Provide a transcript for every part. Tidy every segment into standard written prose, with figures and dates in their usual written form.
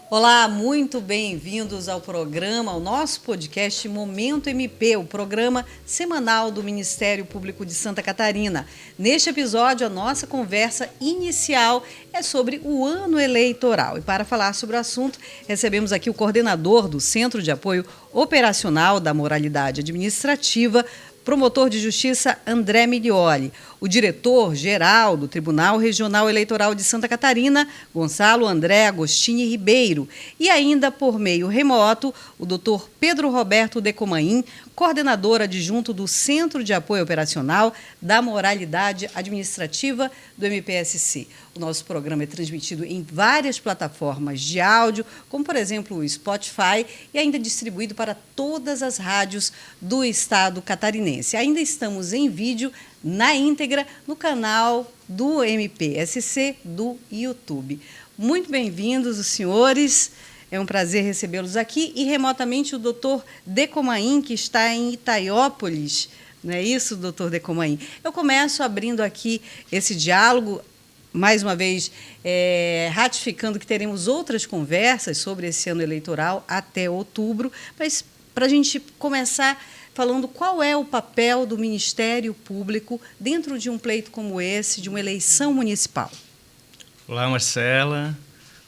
Olá, muito bem-vindos ao programa, ao nosso podcast Momento MP, o programa semanal do Ministério Público de Santa Catarina. Neste episódio, a nossa conversa inicial é sobre o ano eleitoral. E para falar sobre o assunto, recebemos aqui o coordenador do Centro de Apoio Operacional da Moralidade Administrativa, promotor de justiça André Miglioli, o diretor-geral do Tribunal Regional Eleitoral de Santa Catarina, Gonçalo André Agostini Ribeiro, e ainda por meio remoto, o doutor Pedro Roberto Decomain, coordenador adjunto do Centro de Apoio Operacional da Moralidade Administrativa do MPSC. O nosso programa é transmitido em várias plataformas de áudio, como, por exemplo, o Spotify, e ainda distribuído para todas as rádios do estado catarinense. Ainda estamos em vídeo na íntegra no canal do MPSC do YouTube. Muito bem-vindos, os senhores. É um prazer recebê-los aqui. E remotamente o doutor Decomain, que está em Itaiópolis. Não é isso, doutor Decomain? Eu começo abrindo aqui esse diálogo, mais uma vez ratificando que teremos outras conversas sobre esse ano eleitoral até outubro, mas para a gente começar falando qual é o papel do Ministério Público dentro de um pleito como esse, de uma eleição municipal. Olá, Marcela.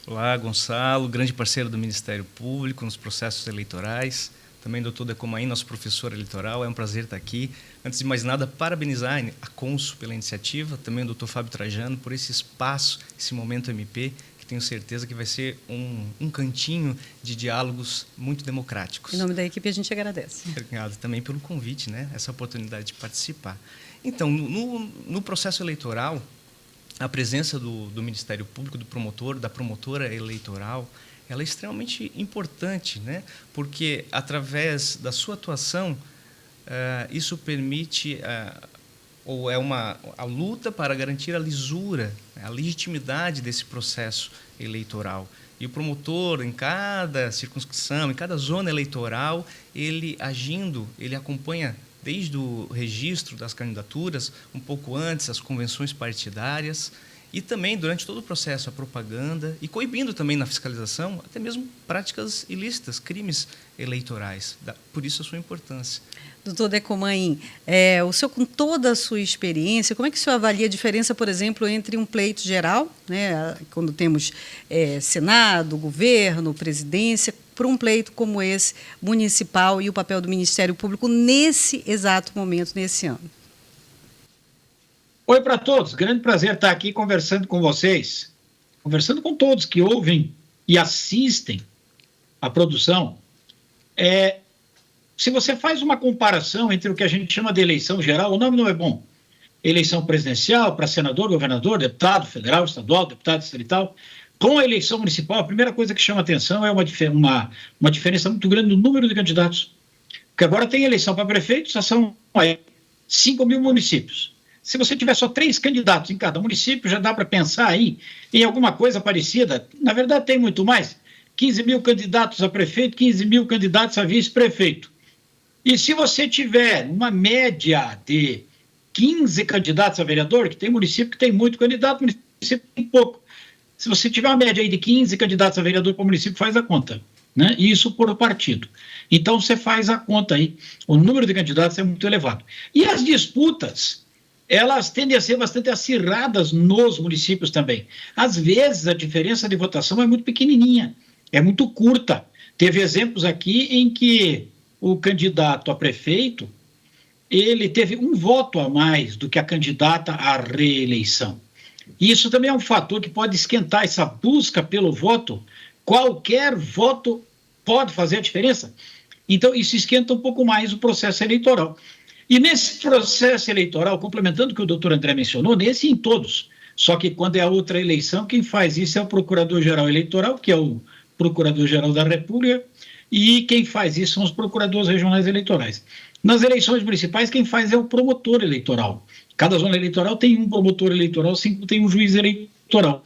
Olá, Gonçalo, grande parceiro do Ministério Público nos processos eleitorais. Também o doutor Decomain, nosso professor eleitoral. É um prazer estar aqui. Antes de mais nada, parabenizar a Consul pela iniciativa, também o doutor Fábio Trajano por esse espaço, esse Momento MP, que tenho certeza que vai ser um cantinho de diálogos muito democráticos. Em nome da equipe, a gente agradece. Obrigado também pelo convite, né? Essa oportunidade de participar. Então, no processo eleitoral, a presença do Ministério Público, do promotor, da promotora eleitoral, ela é extremamente importante, né? Porque, através da sua atuação, isso permite, ou é a luta para garantir a lisura, a legitimidade desse processo eleitoral. E o promotor, em cada circunscrição, em cada zona eleitoral, ele agindo, ele acompanha desde o registro das candidaturas, um pouco antes, as convenções partidárias, e também, durante todo o processo, a propaganda, e coibindo também na fiscalização, até mesmo práticas ilícitas, crimes eleitorais. Por isso a sua importância. Doutor Decomain, o senhor, com toda a sua experiência, como é que o senhor avalia a diferença, por exemplo, entre um pleito geral, né, quando temos Senado, governo, presidência, para um pleito como esse, municipal, e o papel do Ministério Público nesse exato momento, nesse ano? Oi para todos, grande prazer estar aqui conversando com vocês, conversando com todos que ouvem e assistem à produção. Se você faz uma comparação entre o que a gente chama de eleição geral, o nome não é bom, eleição presidencial para senador, governador, deputado federal, estadual, deputado distrital, com a eleição municipal, a primeira coisa que chama atenção é uma diferença muito grande no número de candidatos. Porque agora tem eleição para prefeito, já são 5 mil municípios. Se você tiver só 3 candidatos em cada município, já dá para pensar aí em alguma coisa parecida. Na verdade, tem muito mais. 15 mil candidatos a prefeito, 15 mil candidatos a vice-prefeito. E se você tiver uma média de 15 candidatos a vereador, que tem município que tem muito candidato, município que tem pouco. Se você tiver uma média aí de 15 candidatos a vereador para o município, faz a conta, né? Isso por partido. Então, você faz a conta aí. O número de candidatos é muito elevado. E as disputas, elas tendem a ser bastante acirradas nos municípios também. Às vezes, a diferença de votação é muito pequenininha, é muito curta. Teve exemplos aqui em que o candidato a prefeito, ele teve um voto a mais do que a candidata à reeleição. Isso também é um fator que pode esquentar essa busca pelo voto. Qualquer voto pode fazer a diferença. Então, isso esquenta um pouco mais o processo eleitoral. E nesse processo eleitoral, complementando o que o doutor André mencionou, nesse e em todos, só que quando é a outra eleição, quem faz isso é o Procurador-Geral Eleitoral, que é o Procurador-Geral da República, e quem faz isso são os procuradores regionais eleitorais. Nas eleições municipais, quem faz é o promotor eleitoral. Cada zona eleitoral tem um promotor eleitoral, 5 tem um juiz eleitoral.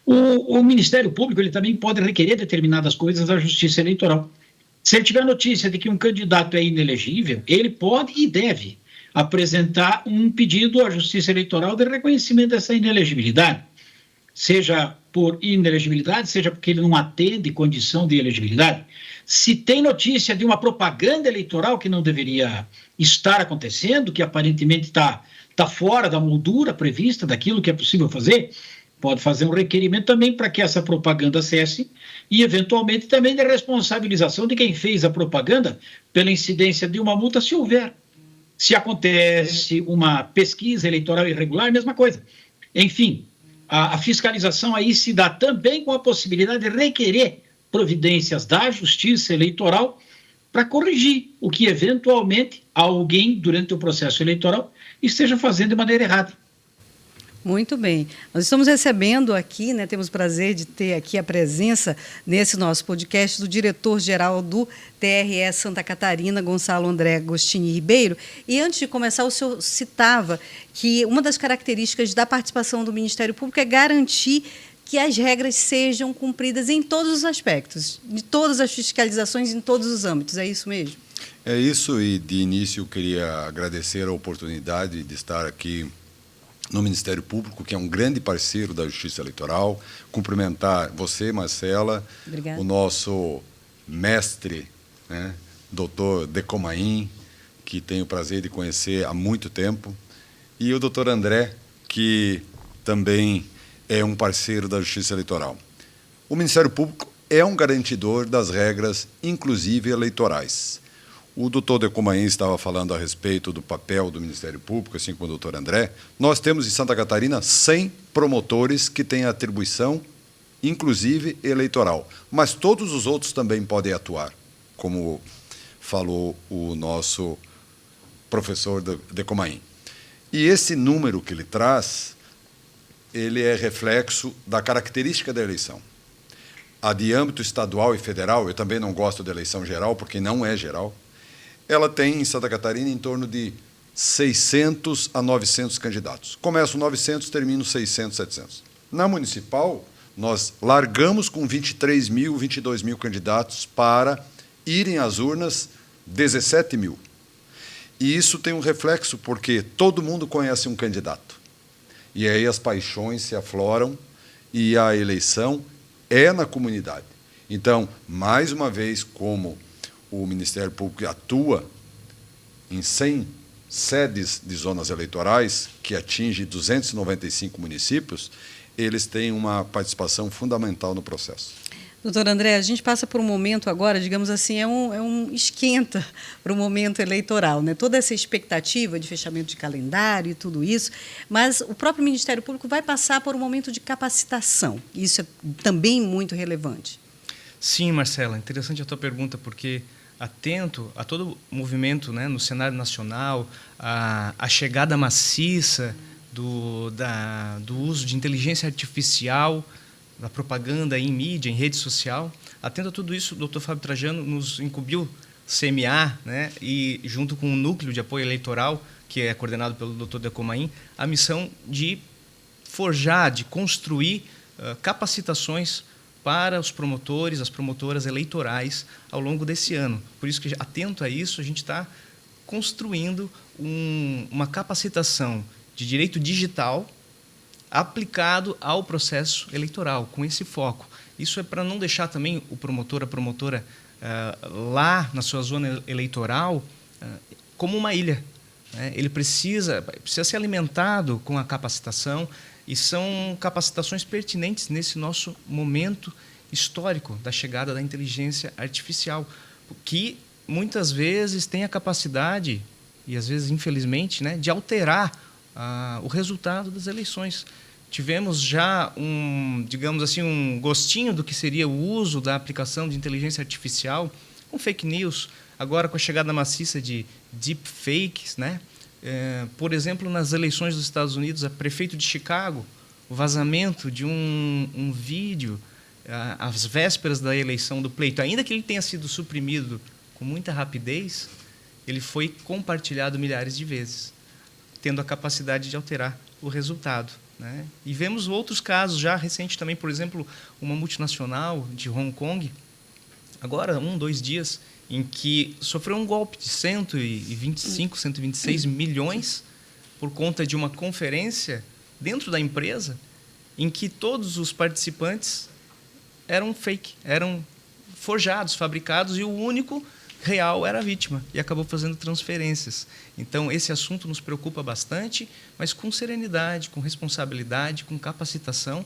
O Ministério Público ele também pode requerer determinadas coisas da Justiça Eleitoral. Se ele tiver notícia de que um candidato é inelegível, ele pode e deve apresentar um pedido à Justiça Eleitoral de reconhecimento dessa inelegibilidade, seja por inelegibilidade, seja porque ele não atende condição de elegibilidade. Se tem notícia de uma propaganda eleitoral que não deveria estar acontecendo, que aparentemente está fora da moldura prevista daquilo que é possível fazer, pode fazer um requerimento também para que essa propaganda cesse e, eventualmente, também de responsabilização de quem fez a propaganda pela incidência de uma multa, se houver. Se acontece uma pesquisa eleitoral irregular, mesma coisa. Enfim, a fiscalização aí se dá também com a possibilidade de requerer providências da Justiça Eleitoral para corrigir o que, eventualmente, alguém, durante o processo eleitoral, esteja fazendo de maneira errada. Muito bem. Nós estamos recebendo aqui, né, temos o prazer de ter aqui a presença nesse nosso podcast do diretor-geral do TRE Santa Catarina, Gonçalo André Agostini Ribeiro. E antes de começar, o senhor citava que uma das características da participação do Ministério Público é garantir que as regras sejam cumpridas em todos os aspectos, de todas as fiscalizações em todos os âmbitos. É isso mesmo? É isso, e de início eu queria agradecer a oportunidade de estar aqui no Ministério Público, que é um grande parceiro da Justiça Eleitoral, cumprimentar você, Marcela, Obrigada. O nosso mestre, né, doutor Decomain, que tenho o prazer de conhecer há muito tempo, e o doutor André, que também é um parceiro da Justiça Eleitoral. O Ministério Público é um garantidor das regras, inclusive eleitorais. O doutor Decomain estava falando a respeito do papel do Ministério Público, assim como o doutor André. Nós temos em Santa Catarina 100 promotores que têm atribuição, inclusive eleitoral, mas todos os outros também podem atuar, como falou o nosso professor Decomain. E esse número que ele traz, ele é reflexo da característica da eleição. A de âmbito estadual e federal, eu também não gosto da eleição geral, porque não é geral, ela tem em Santa Catarina em torno de 600 a 900 candidatos. Começam 900, terminam 600, 700. Na municipal, nós largamos com 23 mil, 22 mil candidatos para irem às urnas 17 mil. E isso tem um reflexo, porque todo mundo conhece um candidato. E aí as paixões se afloram e a eleição é na comunidade. Então, mais uma vez, como o Ministério Público atua em 100 sedes de zonas eleitorais, que atinge 295 municípios, eles têm uma participação fundamental no processo. Doutor André, a gente passa por um momento agora, digamos assim, é um esquenta para o momento eleitoral, né? Toda essa expectativa de fechamento de calendário e tudo isso, mas o próprio Ministério Público vai passar por um momento de capacitação. Isso é também muito relevante. Sim, Marcela, interessante a tua pergunta, porque atento a todo o movimento, né, no cenário nacional, a chegada maciça do uso de inteligência artificial, da propaganda em mídia, em rede social. Atento a tudo isso, o doutor Fábio Trajano nos incumbiu semear, né, e junto com o núcleo de apoio eleitoral, que é coordenado pelo doutor Decomain, a missão de forjar, de construir capacitações para os promotores, as promotoras eleitorais ao longo desse ano. Por isso que, atento a isso, a gente está construindo uma capacitação de direito digital aplicado ao processo eleitoral, com esse foco. Isso é para não deixar também o promotor, a promotora, lá na sua zona eleitoral, como uma ilha. Né? Ele precisa ser alimentado com a capacitação, e são capacitações pertinentes nesse nosso momento histórico da chegada da inteligência artificial, que muitas vezes tem a capacidade, e às vezes, infelizmente, né, de alterar o resultado das eleições. Tivemos já digamos assim, um gostinho do que seria o uso da aplicação de inteligência artificial com fake news, agora com a chegada maciça de deepfakes, né? Por exemplo, nas eleições dos Estados Unidos, a prefeito de Chicago, o vazamento de um vídeo às vésperas da eleição do pleito, ainda que ele tenha sido suprimido com muita rapidez, ele foi compartilhado milhares de vezes, tendo a capacidade de alterar o resultado. Né? E vemos outros casos já recentes também, por exemplo, uma multinacional de Hong Kong, agora 2 dias, em que sofreu um golpe de 125, 126 milhões por conta de uma conferência dentro da empresa em que todos os participantes eram fake, eram forjados, fabricados, e o único real era a vítima, e acabou fazendo transferências. Então, esse assunto nos preocupa bastante, mas com serenidade, com responsabilidade, com capacitação,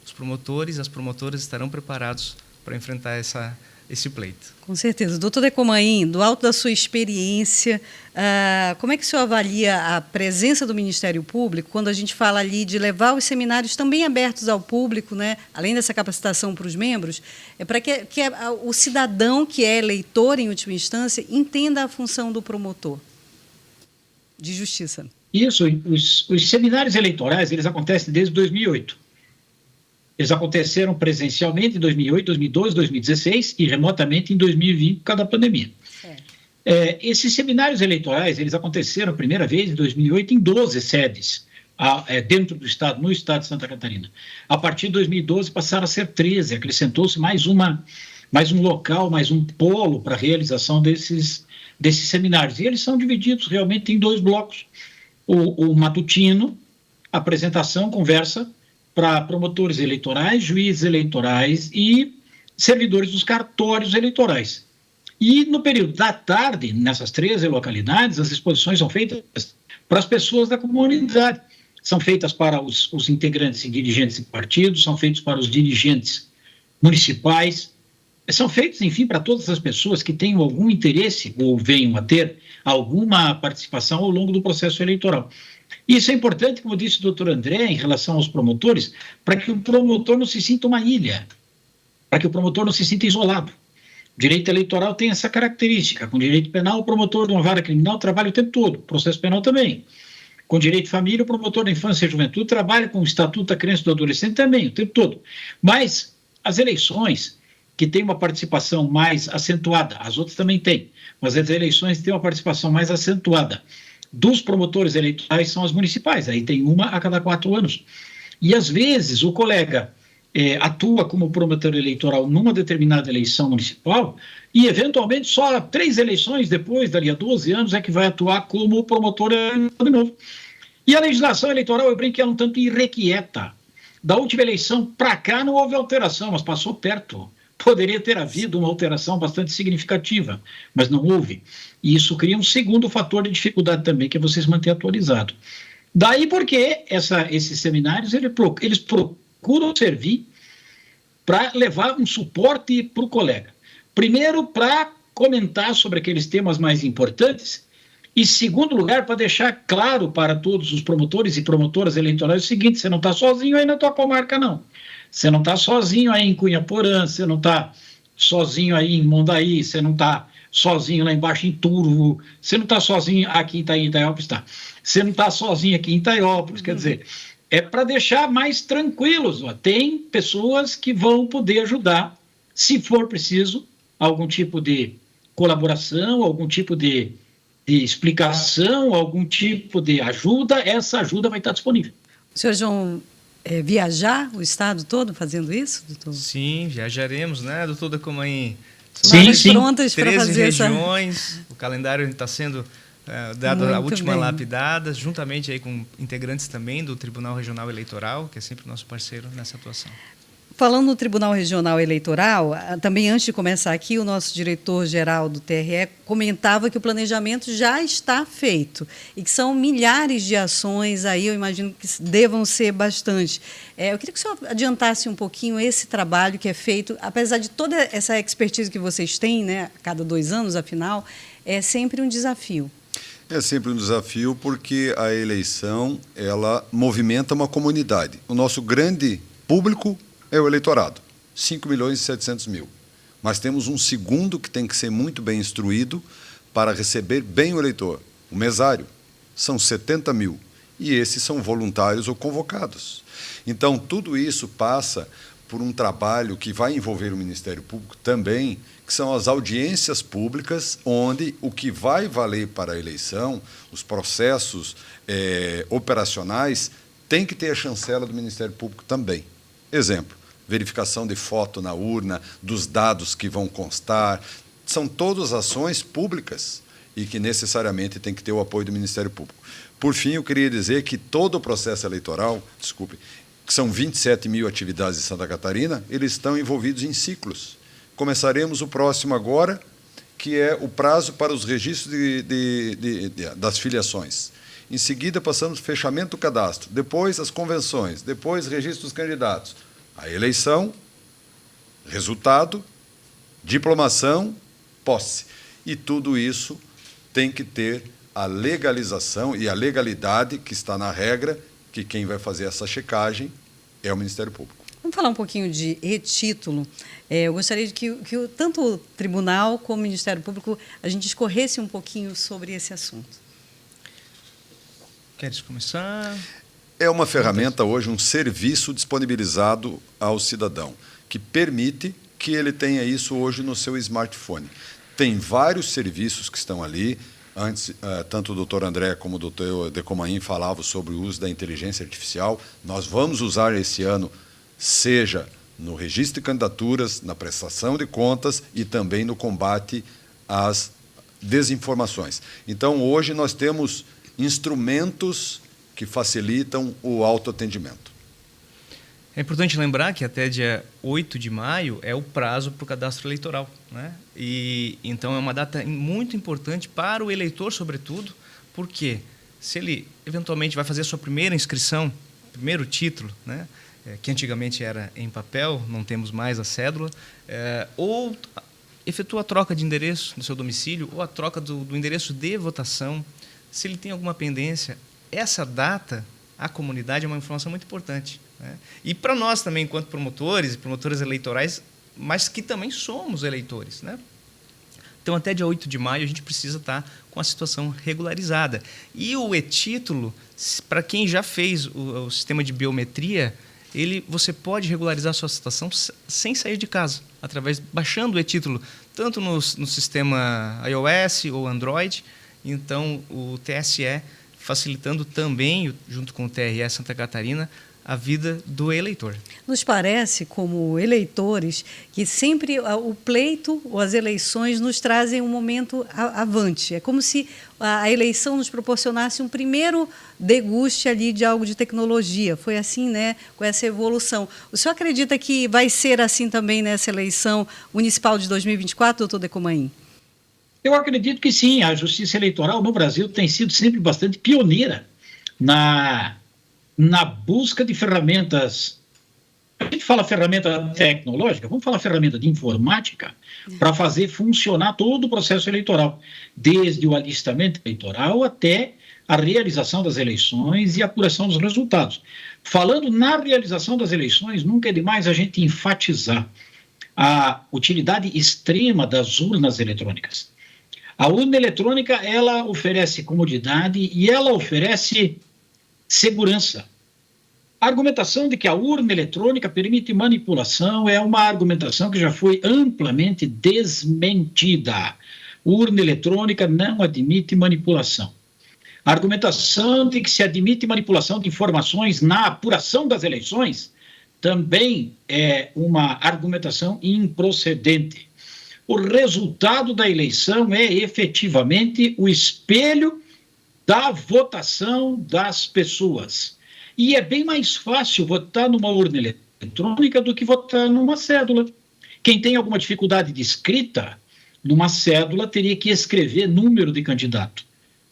os promotores e as promotoras estarão preparados para enfrentar esse pleito. Com certeza. Doutor Decomain, do alto da sua experiência, como é que o senhor avalia a presença do Ministério Público quando a gente fala ali de levar os seminários também abertos ao público, né, além dessa capacitação para os membros, para que o cidadão que é eleitor, em última instância, entenda a função do promotor de justiça? Isso, os seminários eleitorais, eles acontecem desde 2008. Eles aconteceram presencialmente em 2008, 2012, 2016 e remotamente em 2020 por causa da pandemia. Esses seminários eleitorais, eles aconteceram a primeira vez em 2008 em 12 sedes dentro do Estado, no Estado de Santa Catarina. A partir de 2012 passaram a ser 13, acrescentou-se mais um local, mais um polo para a realização desses seminários. E eles são divididos realmente em 2 blocos. O matutino, apresentação, conversa, para promotores eleitorais, juízes eleitorais e servidores dos cartórios eleitorais. E no período da tarde, nessas 13 localidades, as exposições são feitas para as pessoas da comunidade. São feitas para os integrantes e dirigentes de partidos, são feitos para os dirigentes municipais, são feitos, enfim, para todas as pessoas que tenham algum interesse ou venham a ter alguma participação ao longo do processo eleitoral. Isso é importante, como disse o doutor André, em relação aos promotores, para que o promotor não se sinta uma ilha, para que o promotor não se sinta isolado. O direito eleitoral tem essa característica. Com o direito penal, o promotor de uma vara criminal trabalha o tempo todo, o processo penal também. Com o direito de família, o promotor da infância e juventude trabalha com o Estatuto da Criança e do Adolescente também, o tempo todo. Mas as eleições, que têm uma participação mais acentuada, as outras também têm, mas as eleições têm uma participação mais acentuada dos promotores eleitorais são as municipais, aí tem uma a cada 4 anos. E, às vezes, o colega atua como promotor eleitoral numa determinada eleição municipal e, eventualmente, só 3 eleições depois, dali a 12 anos, é que vai atuar como promotor de novo. E a legislação eleitoral, eu brinco que ela é um tanto irrequieta. Da última eleição para cá não houve alteração, mas passou perto. Poderia ter havido uma alteração bastante significativa, mas não houve. E isso cria um segundo fator de dificuldade também, que é você se manter atualizado. Daí porque esses seminários eles procuram servir para levar um suporte para o colega. Primeiro, para comentar sobre aqueles temas mais importantes, e, segundo lugar, para deixar claro para todos os promotores e promotoras eleitorais o seguinte: você não está sozinho aí na tua comarca, não. Você não está sozinho aí em Cunhaporã, você não está sozinho aí em Mondaí, você não está sozinho lá embaixo em Turvo, você não está sozinho aqui em Itaiópolis, tá? Você não está sozinho aqui em Itaiópolis, quer dizer, é para deixar mais tranquilos. Ó. Tem pessoas que vão poder ajudar, se for preciso, algum tipo de colaboração, algum tipo de explicação, algum tipo de ajuda, essa ajuda vai estar disponível. Senhor João, viajar o estado todo fazendo isso, doutor? Sim, viajaremos, né, doutor Decomain? Sim. Prontas para fazer regiões, o calendário está sendo dado a última bem. lapidada, juntamente aí com integrantes também do Tribunal Regional Eleitoral, que é sempre nosso parceiro nessa atuação. Falando no Tribunal Regional Eleitoral, também antes de começar aqui, o nosso diretor-geral do TRE comentava que o planejamento já está feito e que são milhares de ações, aí eu imagino que devam ser bastante. Eu queria que o senhor adiantasse um pouquinho esse trabalho que é feito, apesar de toda essa expertise que vocês têm, né, a cada 2 anos, afinal, é sempre um desafio. É sempre um desafio porque a eleição, ela movimenta uma comunidade. O nosso grande público é o eleitorado, 5.700.000. Mas temos um segundo que tem que ser muito bem instruído para receber bem o eleitor, o mesário. São 70 mil. E esses são voluntários ou convocados. Então, tudo isso passa por um trabalho que vai envolver o Ministério Público também, que são as audiências públicas, onde o que vai valer para a eleição, os processos operacionais, tem que ter a chancela do Ministério Público também. Exemplo, verificação de foto na urna, dos dados que vão constar, são todas ações públicas e que necessariamente tem que ter o apoio do Ministério Público. Por fim, eu queria dizer que todo o processo eleitoral, que são 27 mil atividades em Santa Catarina, eles estão envolvidos em ciclos. Começaremos o próximo agora, que é o prazo para os registros das filiações. Em seguida, passamos o fechamento do cadastro, depois as convenções, depois registro dos candidatos, a eleição, resultado, diplomação, posse. E tudo isso tem que ter a legalização e a legalidade que está na regra, que quem vai fazer essa checagem é o Ministério Público. Vamos falar um pouquinho de e-título. Eu gostaria de que tanto o Tribunal como o Ministério Público, a gente escorresse um pouquinho sobre esse assunto. Queres começar? É uma ferramenta hoje, um serviço disponibilizado ao cidadão, que permite que ele tenha isso hoje no seu smartphone. Tem vários serviços que estão ali. Antes, tanto o doutor André como o doutor Decomain falavam sobre o uso da inteligência artificial. Nós vamos usar esse ano, seja no registro de candidaturas, na prestação de contas e também no combate às desinformações. Então, hoje nós temos instrumentos que facilitam o autoatendimento. É importante lembrar que até dia 8 de maio é o prazo para o cadastro eleitoral, né? E então é uma data muito importante para o eleitor, sobretudo, porque se ele eventualmente vai fazer a sua primeira inscrição, primeiro título, né? Que antigamente era em papel, não temos mais a cédula, ou efetua a troca de endereço no seu domicílio, ou a troca do endereço de votação, se ele tem alguma pendência, essa data, a comunidade, é uma informação muito importante, né? E para nós também, enquanto promotores e promotoras eleitorais, mas que também somos eleitores, né? Então, até dia 8 de maio, a gente precisa estar com a situação regularizada. E o e-título, para quem já fez o sistema de biometria, você pode regularizar a sua situação sem sair de casa, baixando o e-título, tanto no sistema iOS ou Android. Então, o TSE facilitando também, junto com o TRE Santa Catarina, a vida do eleitor. Nos parece, como eleitores, que sempre o pleito ou as eleições nos trazem um momento avante. É como se a eleição nos proporcionasse um primeiro deguste ali de algo de tecnologia. Foi assim, né, com essa evolução. O senhor acredita que vai ser assim também nessa eleição municipal de 2024, doutor Decomain? Eu acredito que sim. A Justiça Eleitoral no Brasil tem sido sempre bastante pioneira na busca de ferramentas. A gente fala ferramenta tecnológica, vamos falar ferramenta de informática para fazer funcionar todo o processo eleitoral, desde o alistamento eleitoral até a realização das eleições e a apuração dos resultados. Falando na realização das eleições, nunca é demais a gente enfatizar a utilidade extrema das urnas eletrônicas. A urna eletrônica, ela oferece comodidade e ela oferece segurança. A argumentação de que a urna eletrônica permite manipulação é uma argumentação que já foi amplamente desmentida. Urna eletrônica não admite manipulação. A argumentação de que se admite manipulação de informações na apuração das eleições também é uma argumentação improcedente. O resultado da eleição é efetivamente o espelho da votação das pessoas. E é bem mais fácil votar numa urna eletrônica do que votar numa cédula. Quem tem alguma dificuldade de escrita, numa cédula teria que escrever número de candidato.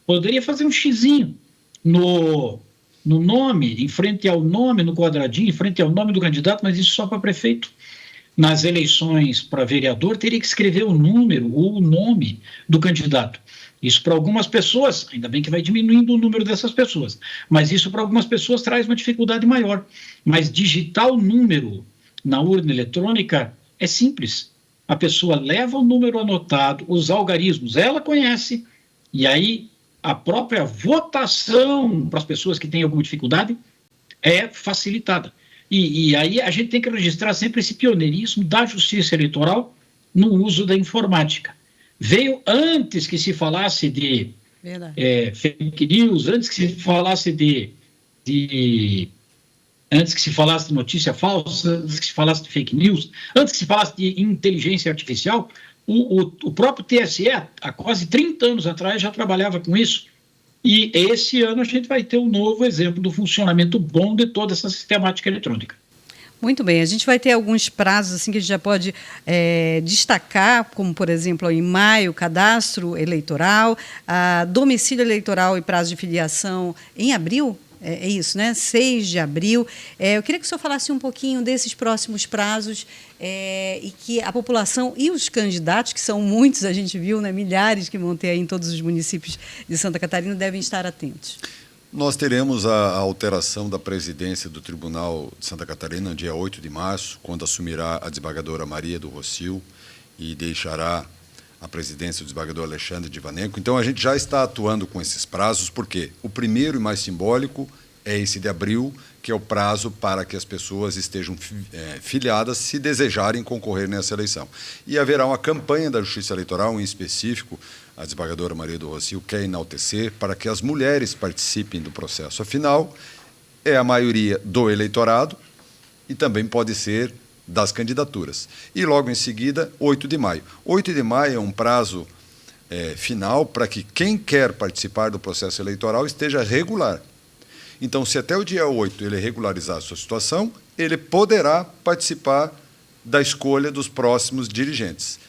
Poderia fazer um xizinho no nome, em frente ao nome, no quadradinho, em frente ao nome do candidato, mas isso só para prefeito. Nas eleições para vereador, teria que escrever o número ou o nome do candidato. Isso para algumas pessoas, ainda bem que vai diminuindo o número dessas pessoas, mas isso para algumas pessoas traz uma dificuldade maior. Mas digitar o número na urna eletrônica é simples. A pessoa leva o número anotado, os algarismos ela conhece, e aí a própria votação para as pessoas que têm alguma dificuldade é facilitada. E aí a gente tem que registrar sempre esse pioneirismo da Justiça Eleitoral no uso da informática. Veio antes que se falasse de fake news, antes que se falasse antes que se falasse de notícia falsa, antes que se falasse de fake news, antes que se falasse de inteligência artificial, O próprio TSE, há quase 30 anos atrás, já trabalhava com isso. E esse ano a gente vai ter um novo exemplo do funcionamento bom de toda essa sistemática eletrônica. Muito bem, a gente vai ter alguns prazos assim que a gente já pode destacar, como, por exemplo, em maio, cadastro eleitoral, domicílio eleitoral e prazo de filiação em abril. É isso, né? 6 de abril. Eu queria que o senhor falasse um pouquinho desses próximos prazos e que a população e os candidatos, que são muitos, a gente viu, né? Milhares que vão ter aí em todos os municípios de Santa Catarina, devem estar atentos. Nós teremos a alteração da presidência do Tribunal de Santa Catarina, dia 8 de março, quando assumirá a desembargadora Maria do Rocio e deixará a presidência do desembargador Alexandre Divanenko. Então, a gente já está atuando com esses prazos, porque o primeiro e mais simbólico é esse de abril, que é o prazo para que as pessoas estejam filiadas se desejarem concorrer nessa eleição. E haverá uma campanha da Justiça Eleitoral, em específico, a desembargadora Maria do Rocio quer enaltecer para que as mulheres participem do processo. Afinal, é a maioria do eleitorado e também pode ser das candidaturas. E logo em seguida, 8 de maio. 8 de maio é um prazo final para que quem quer participar do processo eleitoral esteja regular. Então, se até o dia 8 ele regularizar a sua situação, ele poderá participar da escolha dos próximos dirigentes.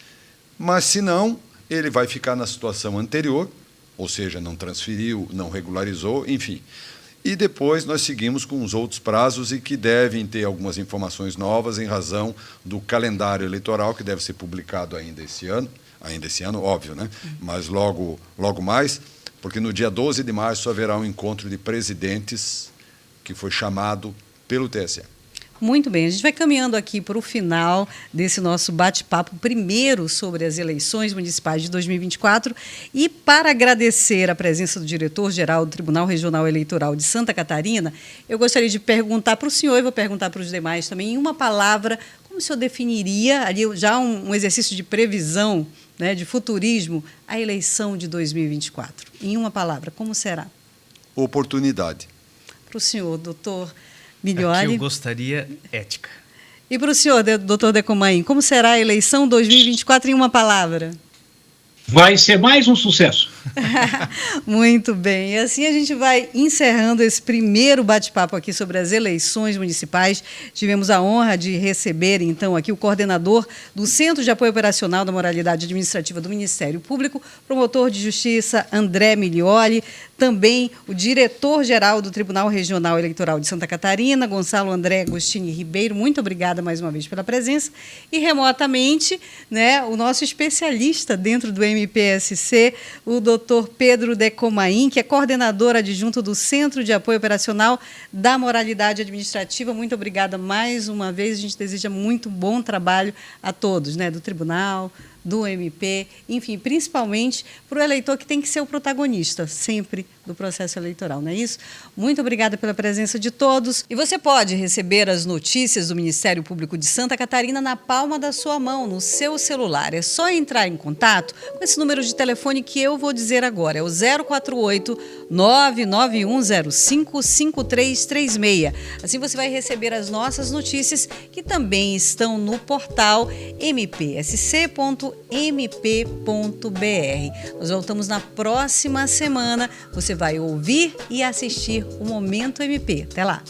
Mas, se não, ele vai ficar na situação anterior, ou seja, não transferiu, não regularizou, enfim. E depois nós seguimos com os outros prazos e que devem ter algumas informações novas em razão do calendário eleitoral, que deve ser publicado ainda esse ano, óbvio, né? Mas logo mais, porque no dia 12 de março haverá um encontro de presidentes que foi chamado pelo TSE. Muito bem, a gente vai caminhando aqui para o final desse nosso bate-papo, primeiro sobre as eleições municipais de 2024, e para agradecer a presença do diretor-geral do Tribunal Regional Eleitoral de Santa Catarina, eu gostaria de perguntar para o senhor e vou perguntar para os demais também, em uma palavra, como o senhor definiria, ali já um exercício de previsão, né, de futurismo, a eleição de 2024? Em uma palavra, como será? Oportunidade. Para o senhor, doutor Miglioli. Aqui eu gostaria ética. E para o senhor, doutor Decomain, como será a eleição 2024 em uma palavra? Vai ser mais um sucesso. Muito bem. E assim a gente vai encerrando esse primeiro bate-papo aqui sobre as eleições municipais. Tivemos a honra de receber, então, aqui o coordenador do Centro de Apoio Operacional da Moralidade Administrativa do Ministério Público, promotor de Justiça André Miglioli, também o diretor-geral do Tribunal Regional Eleitoral de Santa Catarina, Gonçalo André Agostini Ribeiro. Muito obrigada mais uma vez pela presença. E remotamente, né, o nosso especialista dentro do MPSC, o doutor Pedro Decomain, que é coordenador adjunto do Centro de Apoio Operacional da Moralidade Administrativa. Muito obrigada mais uma vez. A gente deseja muito bom trabalho a todos, né, do Tribunal, do MP, enfim, principalmente para o eleitor que tem que ser o protagonista sempre do processo eleitoral, não é isso? Muito obrigada pela presença de todos. E você pode receber as notícias do Ministério Público de Santa Catarina na palma da sua mão, no seu celular. É só entrar em contato com esse número de telefone que eu vou dizer agora. É o 048 99105 5336. Assim você vai receber as nossas notícias que também estão no portal mpsc.mp.br. Nós voltamos na próxima semana. Você vai ouvir e assistir o Momento MP. Até lá!